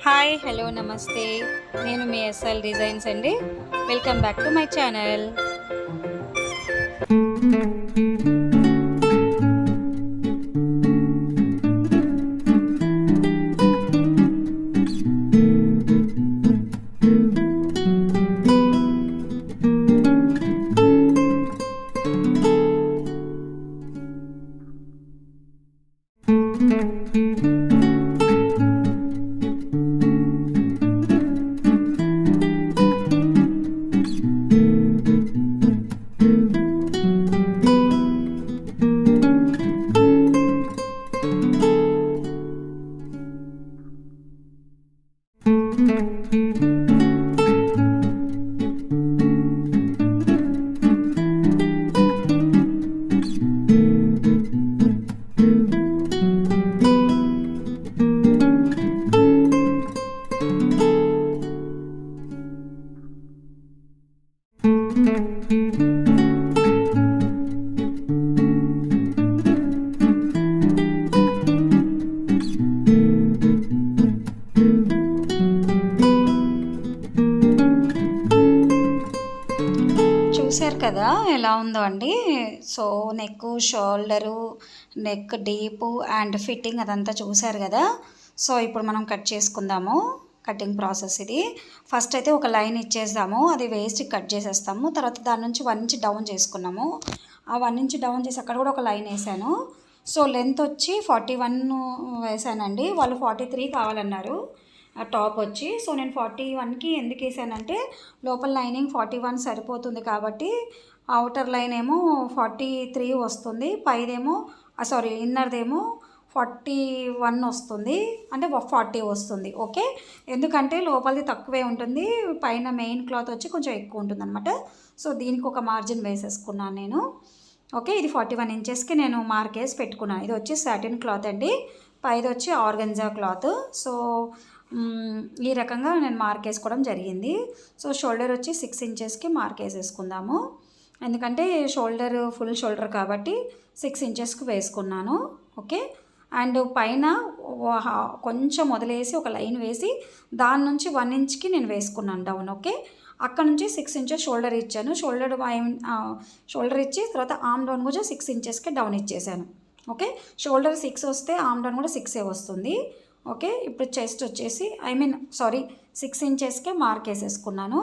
Hi hello నమస్తే. నేను మీ SL designs అండి. Welcome back to my channel. చూశారు కదా ఎలా ఉందో అండి. So neck, shoulder, neck deep and fitting అదంతా చూశారు కదా. సో ఇప్పుడు మనం కట్ చేసుకుందాము. కటింగ్ ప్రాసెస్ ఇది. ఫస్ట్ అయితే ఒక లైన్ ఇచ్చేద్దాము, అది వేస్ట్ కట్ చేసేస్తాము. తర్వాత దాని నుంచి 1 ఇంచ్ డౌన్ చేసుకున్నాము. ఆ 1 ఇంచ్ డౌన్ చేసి అక్కడ కూడా ఒక లైన్ వేసాను. సో లెంత్ వచ్చి 41 వేసానండి. వాళ్ళు 43 కావాలన్నారు టాప్ వచ్చి. సో నేను 41కి ఎందుకు వేసానంటే లోపల లైనింగ్ 41 సరిపోతుంది కాబట్టి అవుటర్ లైన్ ఏమో 43 వస్తుంది, పైదేమో ఇన్నర్దేమో 41 వస్తుంది, అంటే 40 వస్తుంది. ఓకే, ఎందుకంటే లోపలిది తక్కువే ఉంటుంది, పైన మెయిన్ క్లాత్ వచ్చి కొంచెం ఎక్కువ ఉంటుంది అనమాట. సో దీనికి ఒక మార్జిన్ వేసేసుకున్నాను నేను. ఓకే, ఇది 41 ఇంచెస్కి నేను మార్క్ వేసి పెట్టుకున్నాను. ఇది వచ్చి సాటిన్ క్లాత్ అండి, పైది వచ్చి ఆర్గంజా క్లాత్. సో ఈ రకంగా నేను మార్క్ వేసుకోవడం జరిగింది. సో షోల్డర్ వచ్చి 6 ఇంచెస్కి మార్క్ వేసేసుకుందాము, ఎందుకంటే షోల్డర్ ఫుల్ షోల్డర్ కాబట్టి 6 ఇంచెస్కి వేసుకున్నాను. ఓకే, అండ్ పైన కొంచెం వదిలేసి ఒక లైన్ వేసి దాని నుంచి 1 ఇంచ్కి నేను వేసుకున్నాను డౌన్. ఓకే, అక్కడ నుంచి 6 ఇంచెస్ షోల్డర్ ఇచ్చాను. షోల్డర్ ఇచ్చి తర్వాత ఆర్మ్ డౌన్ కూడా 6 ఇంచెస్కి డౌన్ ఇచ్చేసాను. ఓకే, షోల్డర్ 6 వస్తే ఆర్మ్ డౌన్ కూడా 6 వస్తుంది. ఓకే, ఇప్పుడు చెస్ట్ వచ్చేసి 6 ఇంచెస్కే మార్క్ వేసేసుకున్నాను.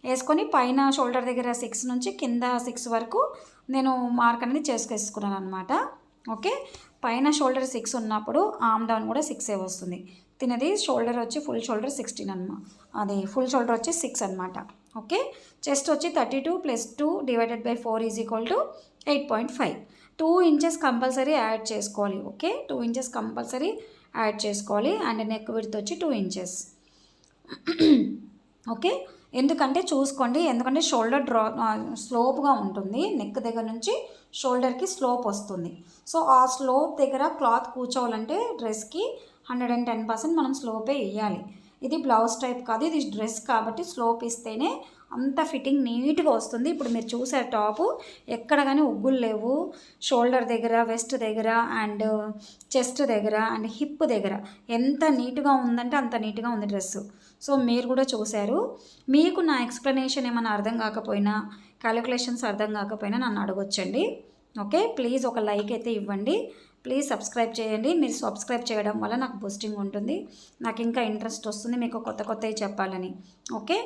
వేసుకొని పైన షోల్డర్ దగ్గర 6 నుంచి కింద 6 వరకు నేను మార్క్ అనేది చేసుకేసుకున్నాను అనమాట. ఓకే, పైన షోల్డర్ 6 ఉన్నప్పుడు ఆర్మ్ డౌన్ కూడా 6 వస్తుంది. తినది షోల్డర్ వచ్చి ఫుల్ షోల్డర్ 16 అనమాట, అది ఫుల్ షోల్డర్ వచ్చి 6 అనమాట. ఓకే, చెస్ట్ వచ్చి 32 + 2 / 4 = 8.5. 2 ఇంచెస్ కంపల్సరీ యాడ్ చేసుకోవాలి. ఓకే, 2 ఇంచెస్ కంపల్సరీ యాడ్ చేసుకోవాలి. అండ్ నెక్ విడ్త్ వచ్చి 2 ఇంచెస్. ఓకే, ఎందుకంటే చూసుకోండి, ఎందుకంటే షోల్డర్ స్లోప్గా ఉంటుంది, నెక్ దగ్గర నుంచి షోల్డర్కి స్లోప్ వస్తుంది. సో ఆ స్లోప్ దగ్గర క్లాత్ కూర్చోవాలంటే డ్రెస్కి 110% మనం స్లోపే ఇవ్వాలి. ఇది బ్లౌజ్ టైప్ కాదు, ఇది డ్రెస్ కాబట్టి స్లోప్ ఇస్తేనే అంత ఫిట్టింగ్ నీట్గా వస్తుంది. ఇప్పుడు మీరు చూసే టాపు ఎక్కడ కానీ ఉగ్గులు లేవు. షోల్డర్ దగ్గర, వెస్ట్ దగ్గర అండ్ చెస్ట్ దగ్గర అండ్ హిప్ దగ్గర ఎంత నీట్గా ఉందంటే అంత నీట్గా ఉంది డ్రెస్సు. సో మీరు కూడా చూశారు. మీకు నా ఎక్స్ప్లెనేషన్ ఏమైనా అర్థం కాకపోయినా, క్యాలిక్యులేషన్స్ అర్థం కాకపోయినా నన్ను అడగొచ్చండి. ఓకే, ప్లీజ్ ఒక లైక్ అయితే ఇవ్వండి. ప్లీజ్ సబ్స్క్రైబ్ చేయండి. మీరు సబ్స్క్రైబ్ చేయడం వల్ల నాకు బూస్టింగ్ ఉంటుంది, నాకు ఇంకా ఇంట్రెస్ట్ వస్తుంది మీకు కొత్తవి చెప్పాలని. ఓకే,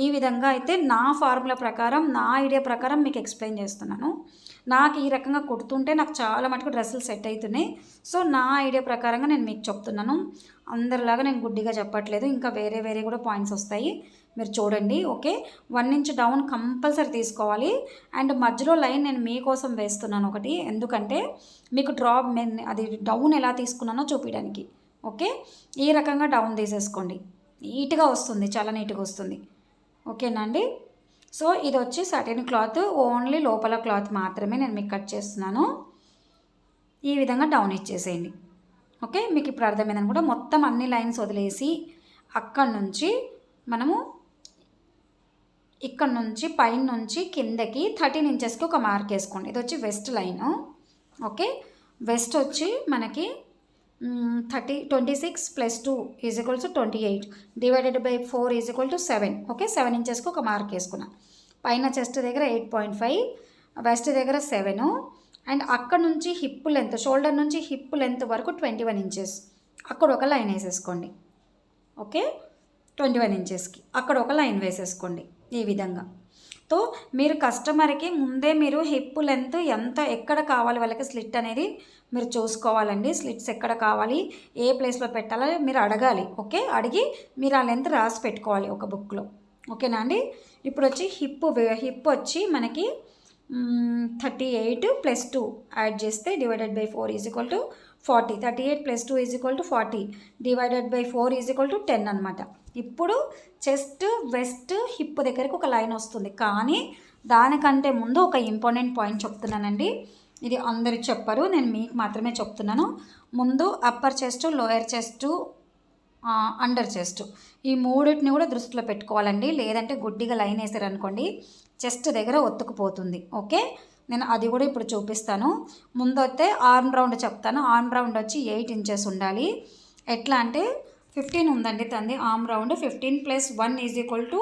ఈ విధంగా అయితే నా ఫార్ములా ప్రకారం, నా ఐడియా ప్రకారం మీకు ఎక్స్ప్లెయిన్ చేస్తున్నాను. నాకు ఈ రకంగా కుడుతుంటే నాకు చాలా మటుకు డ్రెస్సులు సెట్ అవుతున్నాయి. సో నా ఐడియా ప్రకారంగా నేను మీకు చెప్తున్నాను. అందరిలాగా నేను గుడ్డిగా చెప్పట్లేదు, ఇంకా వేరే కూడా పాయింట్స్ వస్తాయి, మీరు చూడండి. ఓకే, 1 ఇంచ్ డౌన్ కంపల్సరీ తీసుకోవాలి. అండ్ మధ్యలో లైన్ నేను మీకోసం వేస్తున్నాను ఒకటి, ఎందుకంటే మీకు అది డౌన్ ఎలా తీసుకున్నానో చూపించడానికి. ఓకే, ఈ రకంగా డౌన్ తీసేసుకోండి, నీట్గా వస్తుంది, చాలా నీట్గా వస్తుంది. ఓకేనా అండి. సో ఇది వచ్చి సాటిన్ క్లాత్, ఓన్లీ లోపల క్లాత్ మాత్రమే నేను మీకు కట్ చేస్తున్నాను. ఈ విధంగా డౌన్ ఇచ్చేసేయండి. ఓకే, మీకు ఇప్పుడు అర్థమైందని కూడా మొత్తం అన్ని లైన్స్ వదిలేసి అక్కడ నుంచి మనము ఇక్కడ నుంచి పైన నుంచి కిందకి 13 ఇంచెస్కి ఒక మార్క్ వేసుకోండి. ఇది వచ్చి వెస్ట్ లైన్. ఓకే, వెస్ట్ వచ్చి మనకి 26 + 2 = 28 డివైడెడ్ బై 4 = 7. ఓకే, 7 ఇంచెస్కి ఒక మార్క్ వేసుకున్నా. పైన చెస్ట్ దగ్గర 8.5, వెస్ట్ దగ్గర 7, అండ్ అక్కడ నుంచి హిప్ లెంత్, షోల్డర్ నుంచి హిప్ లెంత్ వరకు 21 ఇంచెస్. అక్కడ ఒక లైన్ వేసేసుకోండి. ఓకే, 21 ఇంచెస్కి అక్కడ ఒక లైన్ వేసేసుకోండి ఈ విధంగా. తో మీరు కస్టమర్కి ముందే మీరు హిప్ లెంత్ ఎంత ఎక్కడ కావాలి వాళ్ళకి స్లిట్ అనేది మీరు చూసుకోవాలండి. స్లిట్స్ ఎక్కడ కావాలి, ఏ ప్లేస్లో పెట్టాలో మీరు అడగాలి. ఓకే, అడిగి మీరు ఆ లెంత్ రాసి పెట్టుకోవాలి ఒక బుక్లో. ఓకేనా అండి. ఇప్పుడు వచ్చి హిప్ వచ్చి మనకి 38 + 2 యాడ్ చేస్తే డివైడెడ్ బై 4 = 40. 38 + 2 = 40 డివైడెడ్ బై 4 = 10 అనమాట. ఇప్పుడు చెస్ట్, వెస్ట్, హిప్ దగ్గరికి ఒక లైన్ వస్తుంది. కానీ దానికంటే ముందు ఒక ఇంపార్టెంట్ పాయింట్ చెప్తున్నానండి. ఇది అందరికి చెప్పరు, నేను మీకు మాత్రమే చెప్తున్నాను. ముందు upper chest, lower chest, under chest, ఈ మూడింటిని కూడా దృష్టిలో పెట్టుకోవాలండి. లేదంటే గుడ్డిగా లైన్ వేసారనుకోండి చెస్ట్ దగ్గర ఒత్తుకుపోతుంది. ఓకే, నేను అది కూడా ఇప్పుడు చూపిస్తాను. ముందు అయితే ఆర్మ్ రౌండ్ చెప్తాను. ఆర్మ్ రౌండ్ వచ్చి 8 ఇంచెస్ ఉండాలి. ఎట్లా అంటే 15 ఉందండి తంది ఆర్మ్ రౌండ్. 15 + 1 =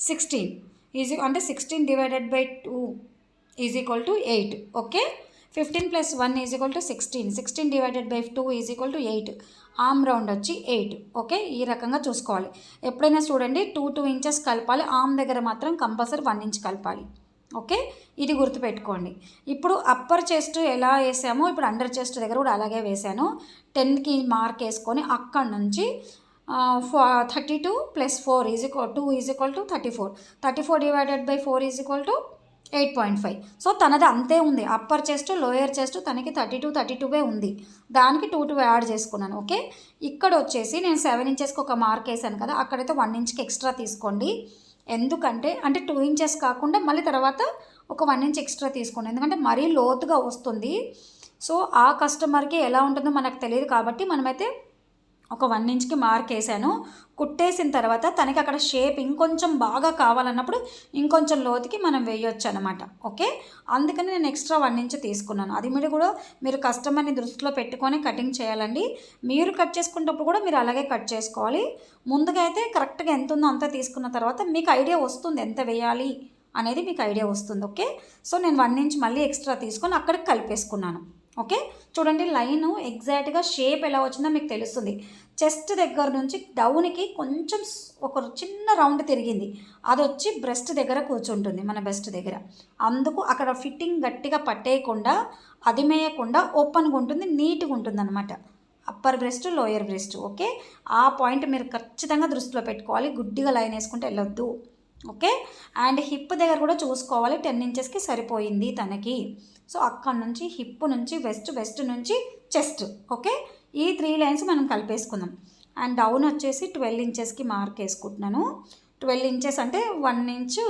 16 అంటే 16 divided by 2 = 8. Okay, 15 + 1 = 16. 16 divided by 2 = 8. Arm round వచ్చి 8. ఓకే, ఈ రకంగా చూసుకోవాలి. ఎప్పుడైనా చూడండి 2 ఇంచెస్ కలపాలి. ఆర్మ్ దగ్గర మాత్రం కంపల్సరీ 1 ఇంచ్ కలపాలి. ఓకే, ఇది గుర్తుపెట్టుకోండి. ఇప్పుడు అప్పర్ చెస్ట్ ఎలా వేసామో ఇప్పుడు అండర్ చెస్ట్ దగ్గర కూడా అలాగే వేసాను. 10కి మార్క్ వేసుకొని అక్కడ నుంచి 32 + 4 = 2 = 34. 34 డివైడెడ్ బై 4 = 8.5. సో తనది అంతే ఉంది. అప్పర్ చెస్ట్, లోయర్ చెస్ట్ తనకి 32 ఉంది. దానికి 2 యాడ్ చేసుకున్నాను. ఓకే, ఇక్కడ వచ్చేసి నేను 7 ఇంచెస్కి ఒక మార్క్ వేసాను కదా, అక్కడైతే 1 ఇంచ్కి ఎక్స్ట్రా తీసుకోండి. ఎందుకంటే 2 ఇంచెస్ కాకుండా మళ్ళీ తర్వాత ఒక 1 ఇంచ్ ఎక్స్ట్రా తీసుకోండి. ఎందుకంటే మరీ లోతుగా వస్తుంది. సో ఆ కస్టమర్కి ఎలా ఉంటుందో మనకు తెలియదు కాబట్టి మనమైతే ఒక 1 ఇంచ్కి మార్క్ వేసాను. కుట్టేసిన తర్వాత తనకి అక్కడ షేప్ ఇంకొంచెం బాగా కావాలన్నప్పుడు ఇంకొంచెం లోతుకి మనం వేయొచ్చు అనమాట. ఓకే, అందుకని నేను ఎక్స్ట్రా 1 ఇంచ్ తీసుకున్నాను. అది మీరు కస్టమర్ని దృష్టిలో పెట్టుకొని కటింగ్ చేయాలండి. మీరు కట్ చేసుకునేటప్పుడు కూడా మీరు అలాగే కట్ చేసుకోవాలి. ముందుగా అయితే కరెక్ట్గా ఎంత ఉందో అంత తీసుకున్న తర్వాత మీకు ఐడియా వస్తుంది ఎంత వేయాలి అనేది మీకు ఐడియా వస్తుంది. ఓకే, సో నేను 1 ఇంచ్ మళ్ళీ ఎక్స్ట్రా తీసుకొని అక్కడికి కలిపేసుకున్నాను. ఓకే, చూడండి లైను ఎగ్జాక్ట్గా షేప్ ఎలా వచ్చిందో మీకు తెలుస్తుంది. చెస్ట్ దగ్గర నుంచి డౌన్కి కొంచెం ఒక చిన్న రౌండ్ తిరిగింది, అది వచ్చి బ్రెస్ట్ దగ్గర కూర్చుంటుంది, మన బ్రెస్ట్ దగ్గర. అందుకు అక్కడ ఫిట్టింగ్ గట్టిగా పట్టేయకుండా అది మేయకుండా ఓపెన్గా ఉంటుంది, నీట్గా ఉంటుంది అనమాట upper breast, lower breast. Okay, ఆ పాయింట్ మీరు ఖచ్చితంగా దృష్టిలో పెట్టుకోవాలి. గుడ్డిగా లైన్ వేసుకుంటే వెళ్ళొద్దు. ఓకే, అండ్ హిప్ దగ్గర కూడా చూసుకోవాలి. 10 ఇంచెస్కి సరిపోయింది తనకి. సో అక్కడ నుంచి హిప్ నుంచి వెస్ట్ నుంచి చెస్ట్. ఓకే, ఈ 3 లైన్స్ మనం కలిపేసుకుందాం. అండ్ డౌన్ వచ్చేసి 12 ఇంచెస్కి మార్క్ వేసుకుంటున్నాను. 12 ఇంచెస్ అంటే 1 ఇంచు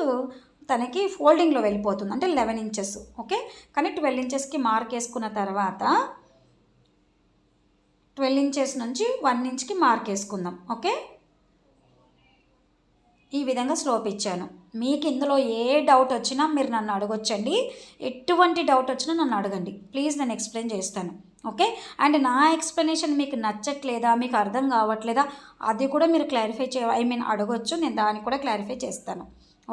తనకి ఫోల్డింగ్లో వెళ్ళిపోతుంది, అంటే 11 ఇంచెస్. ఓకే, కానీ 12 ఇంచెస్కి మార్క్ వేసుకున్న తర్వాత 12 ఇంచెస్ నుంచి 1 ఇంచ్కి మార్క్ వేసుకుందాం. ఓకే, ఈ విధంగా స్లోప్ ఇచ్చాను. మీకు ఇందులో ఏ డౌట్ వచ్చినా మీరు నన్ను అడగొచ్చండి. ఎటువంటి డౌట్ వచ్చినా నన్ను అడగండి ప్లీజ్, నేను ఎక్స్ప్లెయిన్ చేస్తాను. ఓకే, అండ్ నా ఎక్స్ప్లెనేషన్ మీకు నచ్చట్లేదా, మీకు అర్థం కావట్లేదా, అది కూడా మీరు క్లారిఫై అడగొచ్చు. నేను దాన్ని కూడా క్లారిఫై చేస్తాను.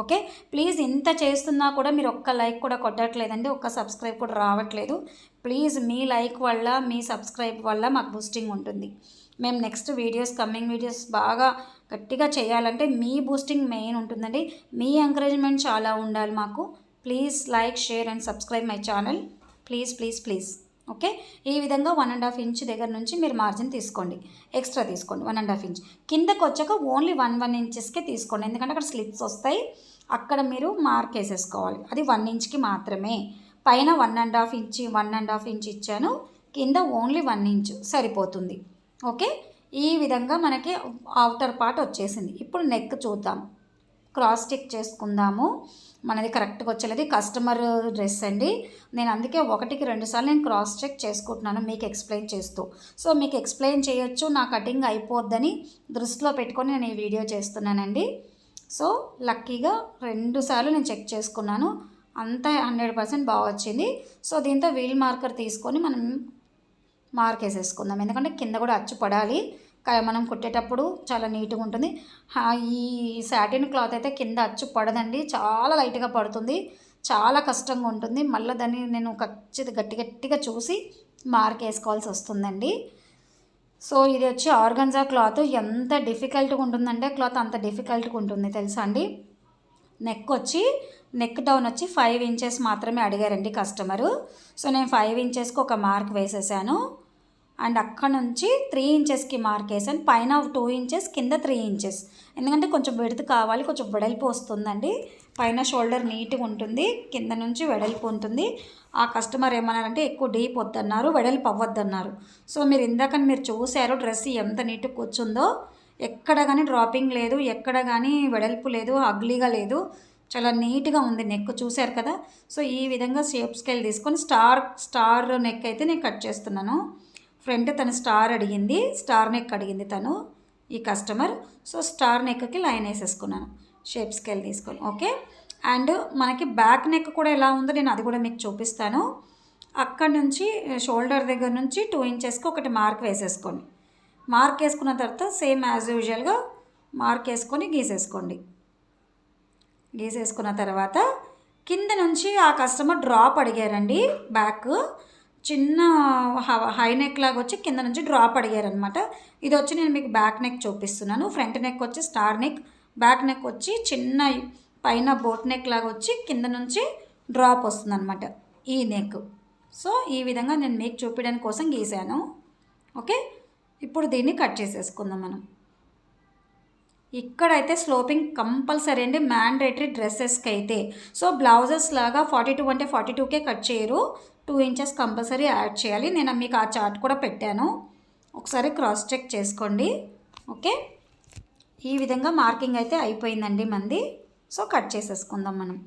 ఓకే, ప్లీజ్ ఇంత చేస్తున్నా కూడా మీరు ఒక్క లైక్ కూడా కొట్టట్లేదండి, ఒక్క సబ్స్క్రైబ్ కూడా రావట్లేదు. ప్లీజ్ మీ లైక్ వల్ల, మీ సబ్స్క్రైబ్ వల్ల మాకు బూస్టింగ్ ఉంటుంది. మేము నెక్స్ట్ కమింగ్ వీడియోస్ బాగా గట్టిగా చేయాలంటే మీ బూస్టింగ్ మెయిన్ ఉంటుందండి. మీ ఎంకరేజ్మెంట్ చాలా ఉండాలి మాకు. Please like, share and subscribe my channel. Please. Okay, ఈ విధంగా 1.5 ఇంచ్ దగ్గర నుంచి మీరు మార్జిన్ తీసుకోండి, ఎక్స్ట్రా తీసుకోండి. 1.5 ఇంచ్ కిందకు వచ్చాక ఓన్లీ 1 ఇంచెస్కే తీసుకోండి. ఎందుకంటే అక్కడ స్లిట్స్ వస్తాయి, అక్కడ మీరు మార్క్ వేసేసుకోవాలి. అది 1 ఇంచ్కి మాత్రమే. పైన 1.5 ఇంచ్ ఇచ్చాను, కింద ఓన్లీ 1 ఇంచ్ సరిపోతుంది. ఓకే, ఈ విధంగా మనకి అవుటర్ పార్ట్ వచ్చేసింది. ఇప్పుడు నెక్ చూద్దాం. క్రాస్ చెక్ చేసుకుందాము. మనది కరెక్ట్గా వచ్చేది కస్టమర్ డ్రెస్ అండి. నేను అందుకే 1కి 2 సార్లు నేను క్రాస్ చెక్ చేసుకుంటున్నాను మీకు ఎక్స్ప్లెయిన్ చేస్తూ. సో మీకు ఎక్స్ప్లెయిన్ చేయొచ్చు, నా కటింగ్ అయిపోద్దని దృష్టిలో పెట్టుకొని నేను ఈ వీడియో చేస్తున్నానండి. సో లక్కీగా 2 సార్లు నేను చెక్ చేసుకున్నాను, అంతా 100% బాగా వచ్చింది. సో దీంతో వీల్ మార్కర్ తీసుకొని మనం మార్క్ వేసేసుకుందాం, ఎందుకంటే కింద కూడా అచ్చు పడాలి. మనం కుట్టేటప్పుడు చాలా నీట్గా ఉంటుంది. ఈ సాటిన్ క్లాత్ అయితే కింద అచ్చు పడదండి, చాలా లైట్గా పడుతుంది, చాలా కష్టంగా ఉంటుంది. మళ్ళీ దాన్ని నేను గట్టిగా చూసి మార్క్ వేసుకోవాల్సి వస్తుందండి. సో ఇది వచ్చి ఆర్గంజా క్లాత్. ఎంత డిఫికల్ట్గా ఉంటుందంటే క్లాత్ అంత డిఫికల్ట్గా ఉంటుంది తెలుసా అండి. నెక్ డౌన్ వచ్చి 5 ఇంచెస్ మాత్రమే అడిగారండి కస్టమరు. సో నేను 5 ఇంచెస్కి ఒక మార్క్ వేసేసాను. అండ్ అక్కడ నుంచి 3 ఇంచెస్కి మార్క్ వేసాను. పైన 2 ఇంచెస్, కింద 3 ఇంచెస్. ఎందుకంటే కొంచెం వెడల్పు కావాలి, కొంచెం వెడల్పు వస్తుందండి. పైన షోల్డర్ నీట్గా ఉంటుంది, కింద నుంచి వెడల్పు ఉంటుంది. ఆ కస్టమర్ ఏమన్నారంటే ఎక్కువ డీప్ వద్దన్నారు, వెడల్పు అవ్వద్దన్నారు. సో మీరు చూసారు డ్రెస్ ఎంత నీట్గా కూర్చుందో. ఎక్కడ కానీ డ్రాపింగ్ లేదు, ఎక్కడ కానీ వెడల్పు లేదు, అగ్లీగా లేదు, చాలా నీట్గా ఉంది. నెక్ చూశారు కదా. సో ఈ విధంగా షేప్ స్కేల్ తీసుకొని స్టార్ నెక్ అయితే నేను కట్ చేస్తున్నాను. ఫ్రంట్ తను స్టార్ నెక్ అడిగింది తను, ఈ కస్టమర్. సో స్టార్ నెక్కి లైన్ వేసేసుకున్నాను షేప్ స్కేల్ తీసుకొని. ఓకే. అండ్ మనకి బ్యాక్ నెక్ కూడా ఎలా ఉందో నేను అది కూడా మీకు చూపిస్తాను. అక్కడ నుంచి షోల్డర్ దగ్గర నుంచి 2 ఇంచెస్కి ఒకటి మార్క్ వేసేసుకోండి. మార్క్ వేసుకున్న తర్వాత సేమ్ యాజ్ యూజువల్గా మార్క్ వేసుకొని గీసేసుకున్న తర్వాత కింద నుంచి ఆ కస్టమర్ డ్రాప్ అడిగారండి. బ్యాక్ చిన్న హై నెక్ లాగా వచ్చి కింద నుంచి డ్రాప్ అడిగారనమాట. ఇది వచ్చి నేను మీకు బ్యాక్ నెక్ చూపిస్తున్నాను. ఫ్రంట్ నెక్ వచ్చి స్టార్ నెక్, బ్యాక్ నెక్ వచ్చి చిన్న పైన బోట్ నెక్ లాగా వచ్చి కింద నుంచి డ్రాప్ వస్తుందన్నమాట ఈ నెక్. సో ఈ విధంగా నేను మీకు చూపించడానికి కోసం గీసాను. ఓకే. ఇప్పుడు దీన్ని కట్ చేసేసుకుందాం మనం. ఇక్కడైతే స్లోపింగ్ కంపల్సరీ అండి, మ్యాండేటరీ డ్రెస్సెస్కి అయితే. సో బ్లౌజెస్ లాగా 42 అంటే 42కే కట్ చేయరు, 2 ఇంచెస్ కంపల్సరీ యాడ్ చేయాలి. నేను మీకు ఆ చార్ట్ కూడా పెట్టాను, ఒకసారి క్రాస్ చెక్ చేసుకోండి. ఓకే. ఈ విధంగా మార్కింగ్ అయితే అయిపోయిందండి మంది. సో కట్ చేసేసుకుందాం మనం.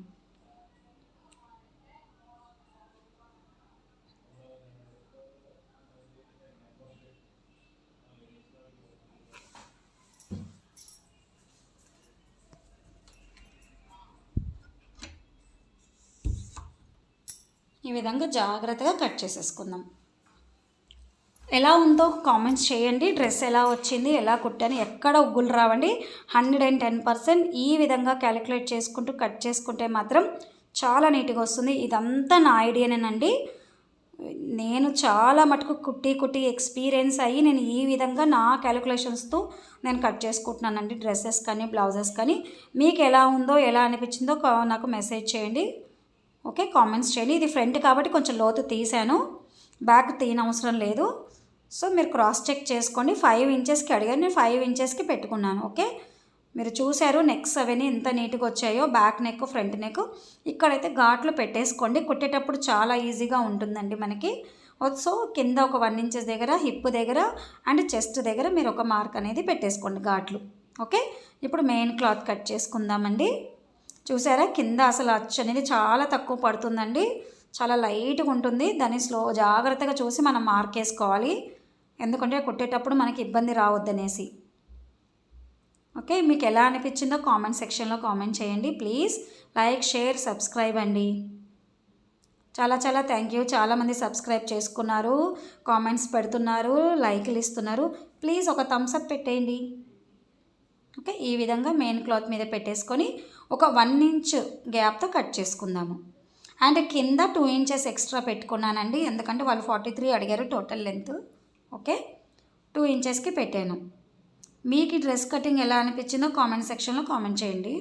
ఈ విధంగా జాగ్రత్తగా కట్ చేసేసుకుందాం. ఎలా ఉందో కామెంట్స్ చేయండి. డ్రెస్ ఎలా వచ్చింది, ఎలా కుట్టాను, ఎక్కడ ఉగ్గులు రావండి. 110% ఈ విధంగా క్యాలిక్యులేట్ చేసుకుంటూ కట్ చేసుకుంటే మాత్రం చాలా నీట్గా వస్తుంది. ఇదంతా నా ఐడియానేనండి. నేను చాలా మటుకు కుట్టి ఎక్స్పీరియన్స్ అయ్యి నేను ఈ విధంగా నా క్యాలిక్యులేషన్స్తో నేను కట్ చేసుకుంటున్నానండి, డ్రెస్సెస్ కానీ బ్లౌజెస్ కానీ. మీకు ఎలా ఉందో, ఎలా అనిపించిందో నాకు మెసేజ్ చేయండి. ఓకే, కామెంట్స్ చేయండి. ఇది ఫ్రంట్ కాబట్టి కొంచెం లోతు తీసాను, బ్యాక్ తీయనవసరం లేదు. సో మీరు క్రాస్ చెక్ చేసుకోండి. 5 ఇంచెస్కి అడిగాను, నేను 5 ఇంచెస్కి పెట్టుకున్నాను. ఓకే, మీరు చూశారు నెక్స్ అవన్నీ ఎంత నీట్గా వచ్చాయో, బ్యాక్ నెక్, ఫ్రంట్ నెక్. ఇక్కడైతే ఘాట్లు పెట్టేసుకోండి, కుట్టేటప్పుడు చాలా ఈజీగా ఉంటుందండి మనకి. సో కింద ఒక 1 ఇంచెస్ దగ్గర, హిప్ దగ్గర అండ్ చెస్ట్ దగ్గర మీరు ఒక మార్క్ అనేది పెట్టేసుకోండి ఘాట్లు. ఓకే, ఇప్పుడు మెయిన్ క్లాత్ కట్ చేసుకుందామండి. చూసారా కింద అసలు అచ్చు అనేది చాలా తక్కువ పడుతుందండి, చాలా లైట్గా ఉంటుంది. దాన్ని జాగ్రత్తగా చూసి మనం మార్క్ వేసుకోవాలి, ఎందుకంటే కుట్టేటప్పుడు మనకి ఇబ్బంది రావద్దనేసి. ఓకే, మీకు ఎలా అనిపించిందో కామెంట్ సెక్షన్లో కామెంట్ చేయండి ప్లీజ్. లైక్, షేర్, సబ్స్క్రైబ్ అండి. చాలా థ్యాంక్ యూ. చాలామంది సబ్స్క్రైబ్ చేసుకున్నారు, కామెంట్స్ పెడుతున్నారు, లైక్లు ఇస్తున్నారు. ప్లీజ్ ఒక థమ్స్ అప్ పెట్టేయండి. ఓకే, ఈ విధంగా మెయిన్ క్లాత్ మీద పెట్టేసుకొని ఒక 1 ఇంచ్ గ్యాప్తో కట్ చేసుకుందాము. అండ్ కింద 2 ఇంచెస్ ఎక్స్ట్రా పెట్టుకున్నానండి, ఎందుకంటే వాళ్ళు 43 అడిగారు టోటల్ లెంత్. ఓకే, 2 ఇంచెస్కి పెట్టాను. మీకు ఈ డ్రెస్ కటింగ్ ఎలా అనిపించిందో కామెంట్ సెక్షన్లో కామెంట్ చేయండి.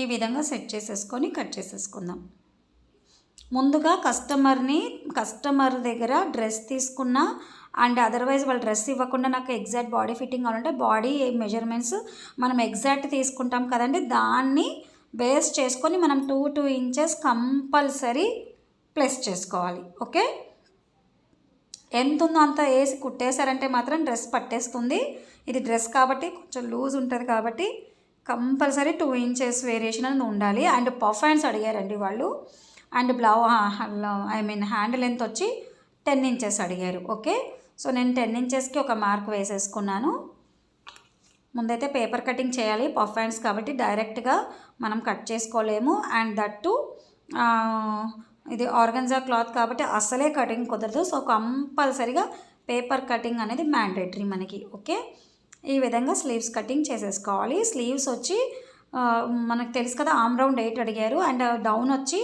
ఈ విధంగా సెట్ చేసేసుకొని కట్ చేసేసుకుందాం. ముందుగా కస్టమర్ దగ్గర డ్రెస్ తీసుకున్నా అండ్ అదర్వైజ్ వాళ్ళు డ్రెస్ ఇవ్వకుండా నాకు ఎగ్జాక్ట్ బాడీ ఫిట్టింగ్ కావాలంటే బాడీ మెజర్మెంట్స్ మనం ఎగ్జాక్ట్ తీసుకుంటాం కదండి, దాన్ని బేస్ చేసుకొని మనం 2 ఇంచెస్ కంపల్సరీ ప్లస్ చేసుకోవాలి. ఓకే, ఎంత ఉందో అంత వేసి కుట్టేశారంటే మాత్రం డ్రెస్ పట్టేస్తుంది. ఇది డ్రెస్ కాబట్టి కొంచెం లూజ్ ఉంటుంది కాబట్టి కంపల్సరీ 2 ఇంచెస్ వేరియేషన్ అనేది ఉండాలి. అండ్ పఫ్ హ్యాండ్స్ అడిగారండి వాళ్ళు. అండ్ హ్యాండ్ లెంత్ వచ్చి 10 ఇంచెస్ అడిగారు. ఓకే, సో నేను 10 ఇంచెస్కి ఒక మార్క్ వేసేసుకున్నాను. ముందైతే పేపర్ కటింగ్ చేయాలి పఫ్ హ్యాండ్స్ కాబట్టి డైరెక్ట్గా మనం కట్ చేసుకోలేము. అండ్ దట్టు ఇది ఆర్గన్జా క్లాత్ కాబట్టి అసలే కటింగ్ కుదరదు. సో కంపల్సరీగా పేపర్ కటింగ్ అనేది మ్యాండేటరీ మనకి. ఓకే, ఈ విధంగా స్లీవ్స్ కటింగ్ చేసేసుకోవాలి. స్లీవ్స్ వచ్చి మనకు తెలుసు కదా, ఆమ్ రౌండ్ 8 అడిగారు అండ్ డౌన్ వచ్చి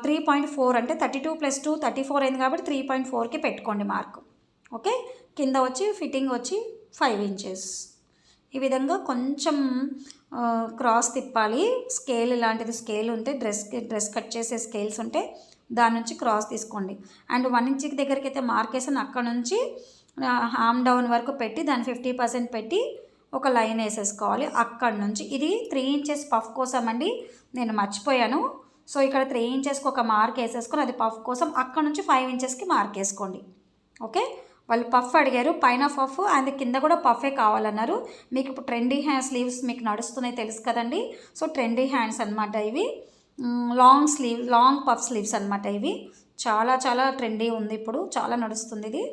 3.4 అంటే 32 + 2 34 అయింది కాబట్టి 3.4కి పెట్టుకోండి మార్క్. ఓకే, కింద వచ్చి ఫిట్టింగ్ వచ్చి 5 ఇంచెస్. ఈ విధంగా కొంచెం క్రాస్ తిప్పాలి. స్కేల్ ఇలాంటిది స్కేల్ ఉంటే డ్రెస్ కట్ చేసే స్కేల్స్ ఉంటే దాని నుంచి క్రాస్ తీసుకోండి. అండ్ 1 ఇంచ్ దగ్గరికి అయితే మార్క్ వేసాను, అక్కడ నుంచి హామ్ డౌన్ వరకు పెట్టి దాన్ని 50% పెట్టి ఒక లైన్ వేసేసుకోవాలి. అక్కడ నుంచి ఇది 3 ఇంచెస్ పఫ్ కోసం అండి, నేను మర్చిపోయాను. సో ఇక్కడ 3 ఇంచెస్కి ఒక మార్క్ వేసేసుకొని అది పఫ్ కోసం, అక్కడ నుంచి 5 ఇంచెస్కి మార్క్ వేసుకోండి. ఓకే, వాళ్ళు పఫ్ అడిగారు, పైన పఫ్ అండ్ కింద కూడా పఫే కావాలన్నారు. మీకు ఇప్పుడు ట్రెండీ హ్యాండ్ స్లీవ్స్ మీకు నడుస్తున్నాయి తెలుసు కదండి. సో ట్రెండీ హ్యాండ్స్ అనమాట ఇవి, లాంగ్ పఫ్ స్లీవ్స్ అనమాట ఇవి. చాలా చాలా ట్రెండీ ఉంది, ఇప్పుడు చాలా నడుస్తుంది ఇది.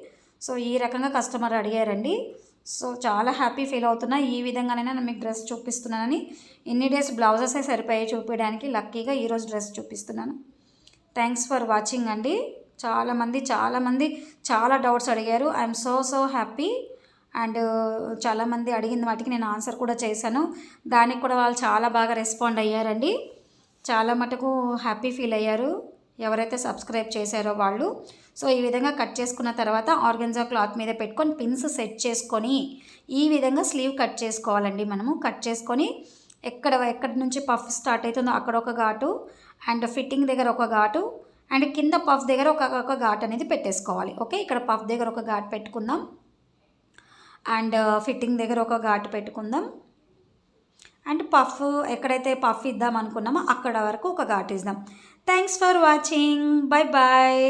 సో ఈ రకంగా కస్టమర్ అడిగారండి. సో చాలా హ్యాపీ ఫీల్ అవుతున్నా. ఈ విధంగానైనా నేను మీకు డ్రెస్ చూపిస్తున్నానని. ఇన్ని డేస్ బ్లౌజెసే సరిపోయాయి చూపించడానికి, లక్కీగా ఈరోజు డ్రెస్ చూపిస్తున్నాను. థ్యాంక్స్ ఫర్ వాచింగ్ అండి. చాలామంది చాలా డౌట్స్ అడిగారు. I'm so happy. అండ్ చాలామంది అడిగిన వాటికి నేను ఆన్సర్ కూడా చేశాను. దానికి కూడా వాళ్ళు చాలా బాగా రెస్పాండ్ అయ్యారండి. చాలా మటుకు హ్యాపీ ఫీల్ అయ్యారు ఎవరైతే సబ్స్క్రైబ్ చేశారో వాళ్ళు. సో ఈ విధంగా కట్ చేసుకున్న తర్వాత ఆర్గన్జా క్లాత్ మీద పెట్టుకొని పిన్స్ సెట్ చేసుకొని ఈ విధంగా స్లీవ్ కట్ చేసుకోవాలండి. మనము కట్ చేసుకొని ఎక్కడి నుంచి పఫ్ స్టార్ట్ అవుతుందో అక్కడ ఒక ఘాటు, అండ్ ఫిట్టింగ్ దగ్గర ఒక ఘాటు, అండ్ కింద పఫ్ దగ్గర ఒక ఘాట్ అనేది పెట్టేసుకోవాలి. ఓకే, ఇక్కడ పఫ్ దగ్గర ఒక ఘాట్ పెట్టుకుందాం అండ్ ఫిట్టింగ్ దగ్గర ఒక ఘాటు పెట్టుకుందాం. అండ్ పఫ్ ఎక్కడైతే పఫ్ ఇద్దాం అనుకున్నామో అక్కడ వరకు ఒక ఘాట్ ఇద్దాం. Thanks for watching. Bye bye.